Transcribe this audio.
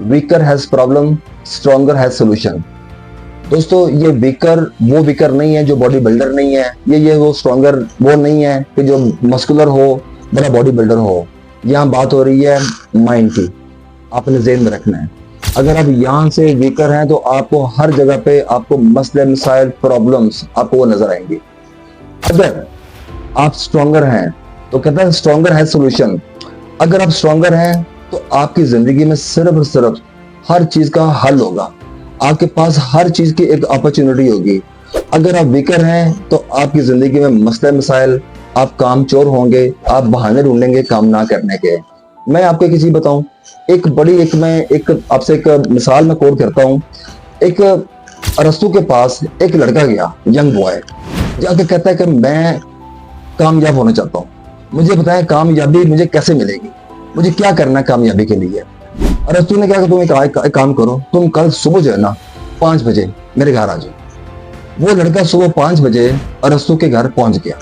Weaker has problem, stronger has solution. दोस्तों ये weaker वो वीकर नहीं है जो बॉडी बिल्डर नहीं है, ये वो स्ट्रॉन्गर वो नहीं है कि जो मस्कुलर हो, बड़ा बॉडी बिल्डर हो। यहाँ बात हो रही है माइंड की, आपने ज़हन में रखना है। अगर आप यहाँ से वीकर हैं तो आपको हर जगह पे आपको मसले मसाइल प्रॉब्लम्स आपको वो नजर आएंगी। अगर आप स्ट्रॉन्गर हैं तो कहता है स्ट्रॉन्गर है सोल्यूशन। अगर आप स्ट्रॉन्गर हैं तो आपकी जिंदगी में सिर्फ और सिर्फ हर चीज का हल होगा, आपके पास हर चीज की एक अपॉर्चुनिटी होगी। अगर आप वीकर हैं तो आपकी जिंदगी में मसले मसाइल, आप काम चोर होंगे, आप बहाने ढूंढेंगे काम ना करने के। मैं आपको एक चीज बताऊं, एक आपसे एक मिसाल में कोट करता हूं। एक अरस्तु के पास एक लड़का गया, यंग बॉय, जाके कहता है कि मैं कामयाब होना चाहता हूँ, मुझे बताएं कामयाबी मुझे कैसे मिलेगी, मुझे क्या करना है कामयाबी के लिए। अरस्तु ने क्या कहा, तुम एक काम करो, तुम कल सुबह जो है ना 5 बजे मेरे घर आ जाओ। वो लड़का सुबह 5 बजे अरस्तु के घर पहुंच गया।